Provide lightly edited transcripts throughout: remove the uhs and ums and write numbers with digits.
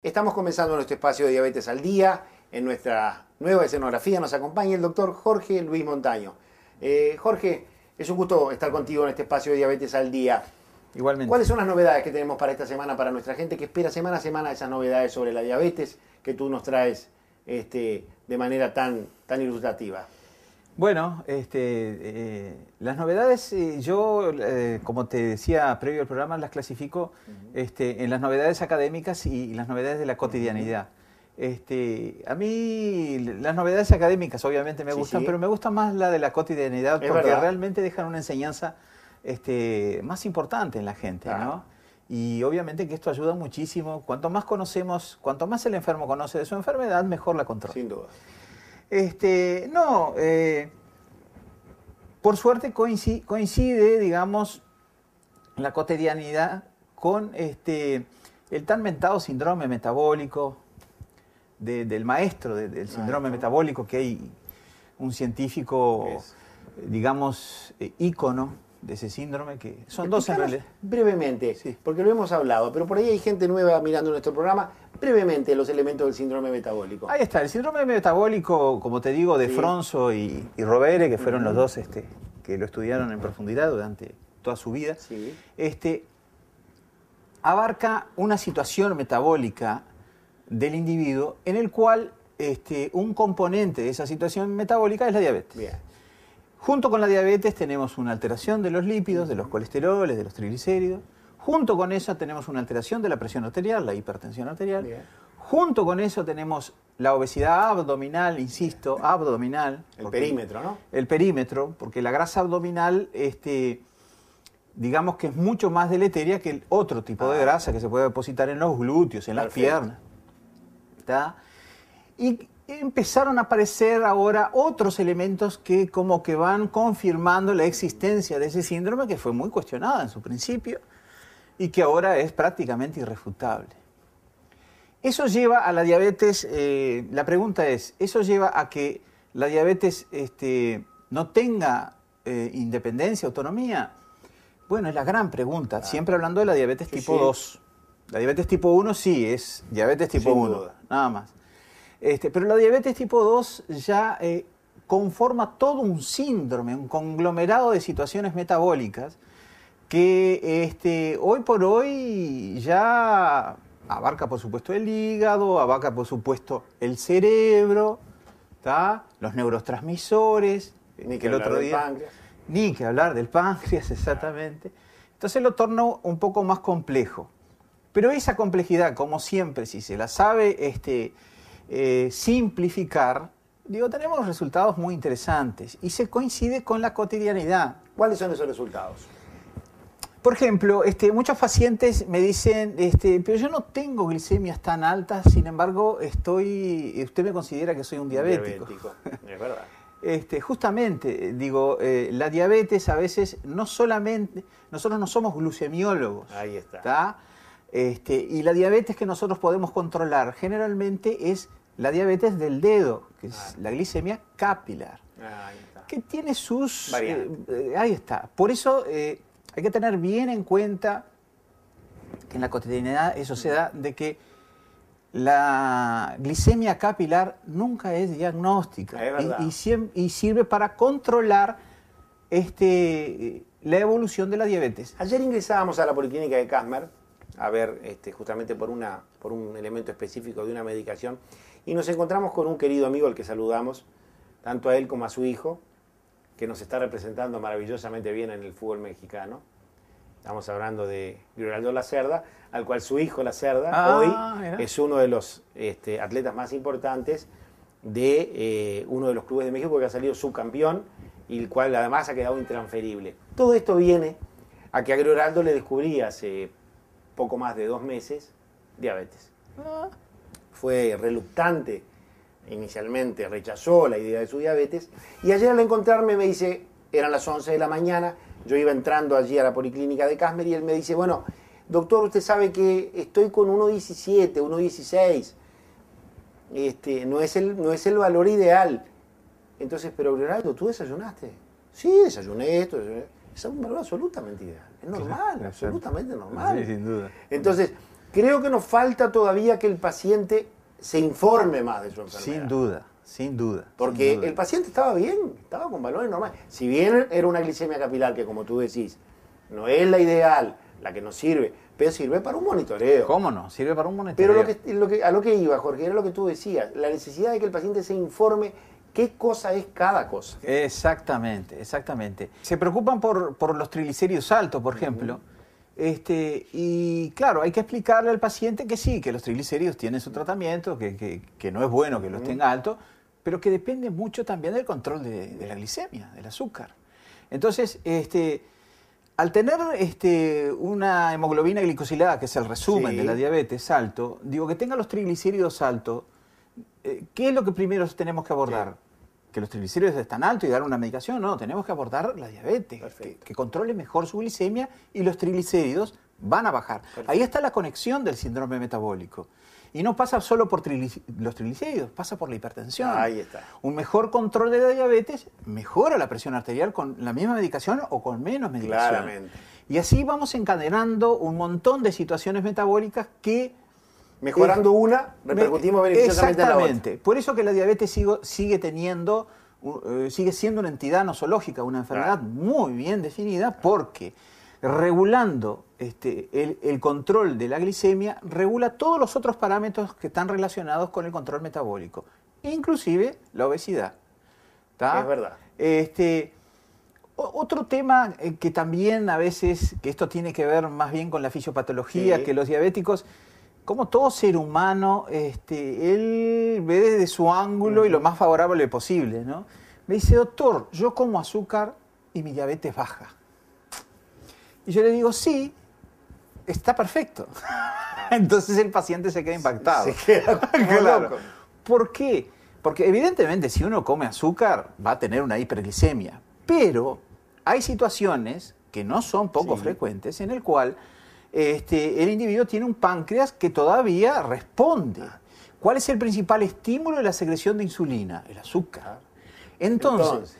Estamos comenzando nuestro espacio de Diabetes al Día. En nuestra nueva escenografía nos acompaña el doctor Jorge Luis Montaño. Jorge, es un gusto estar contigo en este espacio de Diabetes al Día. Igualmente. ¿Cuáles son las novedades que tenemos para esta semana, para nuestra gente que espera semana a semana esas novedades sobre la diabetes que tú nos traes de manera tan ilustrativa? Bueno, las novedades, como te decía previo al programa, las clasifico en las novedades académicas y las novedades de la cotidianidad. A mí las novedades académicas obviamente me gustan, pero me gusta más la de la cotidianidad porque realmente dejan una enseñanza más importante en la gente, ¿no? Y obviamente que esto ayuda muchísimo. Cuanto más conocemos, cuanto más el enfermo conoce de su enfermedad, mejor la controla. Sin duda. Por suerte coincide, digamos, la cotidianidad con el tan mentado síndrome metabólico del maestro del síndrome metabólico, que hay un científico, digamos, ícono de ese síndrome, que son dos en realidad. Brevemente, sí, porque lo hemos hablado, pero por ahí hay gente nueva mirando nuestro programa. Brevemente, los elementos del síndrome metabólico. Ahí está, el síndrome metabólico, como te digo, de Fronzo y Rovere, que fueron los dos que lo estudiaron en profundidad durante toda su vida, abarca una situación metabólica del individuo en el cual un componente de esa situación metabólica es la diabetes. Bien. Junto con la diabetes tenemos una alteración de los lípidos, de los colesteroles, de los triglicéridos. Junto con eso tenemos una alteración de la presión arterial, la hipertensión arterial. Bien. Junto con eso tenemos la obesidad abdominal, insisto, abdominal. El perímetro, ¿no? El perímetro, porque la grasa abdominal, digamos que es mucho más deleteria que el otro tipo de grasa que se puede depositar en los glúteos, en las piernas. ¿Está? Y empezaron a aparecer ahora otros elementos que como que van confirmando la existencia de ese síndrome que fue muy cuestionada en su principio y que ahora es prácticamente irrefutable. Eso lleva a la diabetes, la pregunta es, ¿eso lleva a que la diabetes no tenga independencia, autonomía? Bueno, es la gran pregunta, siempre hablando de la diabetes tipo 2. La diabetes tipo 1 sí, es diabetes tipo 1, nada más. Pero la diabetes tipo 2 ya conforma todo un síndrome, un conglomerado de situaciones metabólicas que hoy por hoy ya abarca, por supuesto, el hígado, abarca, por supuesto, el cerebro, ¿tá? Los neurotransmisores, ni que el otro día, páncreas. Ni que hablar del páncreas, exactamente. Entonces lo torna un poco más complejo. Pero esa complejidad, como siempre, si se la sabe simplificar, tenemos resultados muy interesantes y se coincide con la cotidianidad. ¿Cuáles son esos resultados? Por ejemplo, muchos pacientes me dicen, pero yo no tengo glicemias tan altas, sin embargo, usted me considera que soy un diabético. Es verdad. Justamente, la diabetes a veces no solamente, nosotros no somos glucemiólogos. Ahí está. ¿Tá? Y la diabetes que nosotros podemos controlar generalmente es la diabetes del dedo, que es la glicemia capilar, que tiene sus variantes. Ahí está. Por eso hay que tener bien en cuenta que en la cotidianidad eso se da, de que la glicemia capilar nunca es diagnóstica y sirve para controlar la evolución de la diabetes. Ayer ingresábamos a la Policlínica de Casmer a ver justamente por un elemento específico de una medicación y nos encontramos con un querido amigo al que saludamos, tanto a él como a su hijo, que nos está representando maravillosamente bien en el fútbol mexicano. Estamos hablando de Grijaldo Lacerda, al cual su hijo Lacerda hoy es uno de los atletas más importantes de uno de los clubes de México que ha salido subcampeón y el cual además ha quedado intransferible. Todo esto viene a que a Grijaldo le descubrí hace poco más de 2 meses diabetes. Fue reluctante inicialmente, rechazó la idea de su diabetes y ayer al encontrarme me dice, eran las 11 de la mañana, yo iba entrando allí a la Policlínica de Casmer y él me dice, bueno, doctor, usted sabe que estoy con 1,17, 1,16, no es el valor ideal. Entonces, pero Grijaldo, ¿tú desayunaste? Sí, desayuné esto. Es un valor absolutamente ideal. Es normal, absolutamente normal. Sí, sin duda. Entonces, Creo que nos falta todavía que el paciente se informe más de su enfermedad. Sin duda, sin duda. Porque sin duda. el paciente estaba bien, estaba con valores normales. Si bien era una glicemia capilar que, como tú decís, no es la ideal, la que nos sirve, pero sirve para un monitoreo. ¿Cómo no? Sirve para un monitoreo. Pero a lo que iba, Jorge, era lo que tú decías, la necesidad de que el paciente se informe qué cosa es cada cosa. Exactamente, exactamente. Se preocupan por los triglicéridos altos, por ejemplo. Y claro, hay que explicarle al paciente que sí, que los triglicéridos tienen su tratamiento, que no es bueno que los tenga altos, pero que depende mucho también del control de la glicemia, del azúcar. Entonces, al tener una hemoglobina glicosilada, que es el resumen de la diabetes alto, digo que tenga los triglicéridos altos, ¿qué es lo que primero tenemos que abordar? Sí. ¿Que los triglicéridos están altos y dar una medicación? No, tenemos que abordar la diabetes, que controle mejor su glicemia y los triglicéridos van a bajar. Perfecto. Ahí está la conexión del síndrome metabólico. Y no pasa solo por los triglicéridos, pasa por la hipertensión. Ahí está. Un mejor control de la diabetes mejora la presión arterial con la misma medicación o con menos medicación. Claramente. Y así vamos encadenando un montón de situaciones metabólicas que... Mejorando una, repercutimos beneficiosamente en la otra. Exactamente. Por eso que la diabetes sigue siendo una entidad nosológica, una enfermedad muy bien definida, porque regulando el control de la glicemia, regula todos los otros parámetros que están relacionados con el control metabólico, inclusive la obesidad. ¿Tá? Es verdad. Otro tema que también a veces, que esto tiene que ver más bien con la fisiopatología, que los diabéticos... Como todo ser humano, él ve desde su ángulo y lo más favorable posible, ¿no? Me dice, doctor, yo como azúcar y mi diabetes baja. Y yo le digo, sí, está perfecto. Entonces el paciente se queda impactado. Se queda claro. loco. ¿Por qué? Porque evidentemente si uno come azúcar va a tener una hiperglicemia, pero hay situaciones que no son poco frecuentes en el cual... el individuo tiene un páncreas que todavía responde. ¿Cuál es el principal estímulo de la secreción de insulina? El azúcar. Entonces,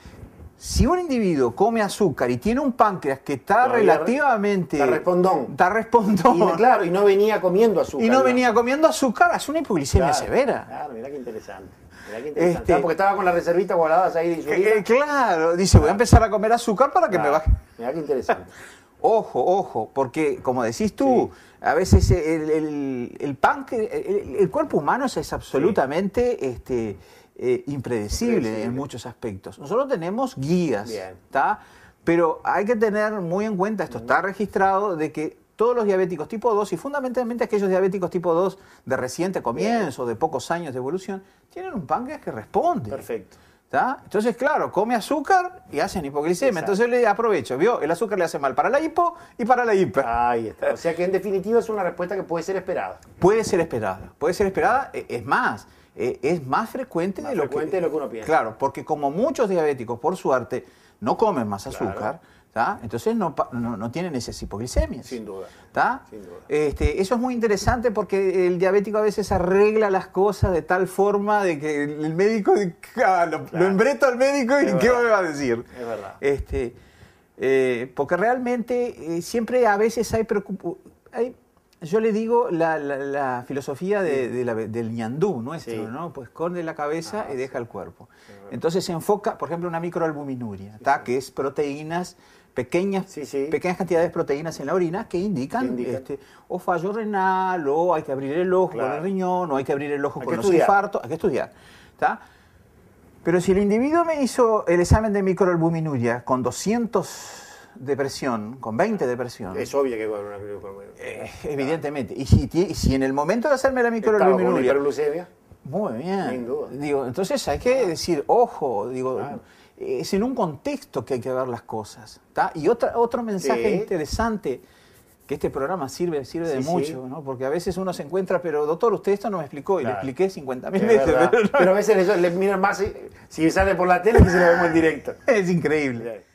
si un individuo come azúcar y tiene un páncreas que está relativamente... Está respondón. Está respondón. Y, claro, y no venía comiendo azúcar. Y no venía comiendo azúcar, hace una hipoglicemia severa. Claro, mirá qué interesante. Porque estaba con las reservitas guardadas ahí de insulina. Claro, dice, voy a empezar a comer azúcar para que me baje. Mirá qué interesante. Ojo, porque como decís tú, a veces el páncreas, el cuerpo humano es absolutamente impredecible en muchos aspectos. Nosotros tenemos guías, ¿tá? Pero hay que tener muy en cuenta, esto está registrado, de que todos los diabéticos tipo 2 y fundamentalmente aquellos diabéticos tipo 2 de reciente comienzo, de pocos años de evolución, tienen un páncreas que responde. Perfecto. ¿Tá? Entonces, claro, come azúcar y hacen hipoglicemia. Exacto. Entonces le aprovecho, ¿vio? El azúcar le hace mal para la hipo y para la hiper. Ahí está. O sea que en definitiva es una respuesta que puede ser esperada. Puede ser esperada, es más frecuente de lo que uno piensa. Claro, porque como muchos diabéticos, por suerte, no comen más azúcar, ¿tá? Entonces no tienen esas hipoglicemias. Sin duda. ¿Tá? Sin duda. Eso es muy interesante porque el diabético a veces arregla las cosas de tal forma de que el médico lo embreto al médico y ¿qué me va a decir? Es verdad. Porque realmente siempre a veces hay yo le digo la filosofía del ñandú nuestro, ¿no? Pues esconde la cabeza y deja el cuerpo. Entonces se enfoca, por ejemplo, una microalbuminuria, que es proteínas, pequeñas cantidades de proteínas en la orina que indican o fallo renal, o hay que abrir el ojo con el riñón, o hay que abrir el ojo con los infartos, hay que estudiar. ¿Tá? Pero si el individuo me hizo el examen de microalbuminuria con 200 de presión, con 20 de presión... Es obvio que va a haber una microalbuminuria. Evidentemente. Y si en el momento de hacerme la microalbuminuria... ¿Con hiperglucemia? Muy bien. Sin duda. Digo, entonces hay que decir, ojo, es en un contexto que hay que ver las cosas. ¿Tá? Y otro mensaje interesante, que este programa sirve de mucho, ¿no? Porque a veces uno se encuentra, pero doctor, usted esto no me explicó, y le expliqué 50.000 veces. Pero a veces le miran más si sale por la tele que si lo vemos en directo. Es increíble.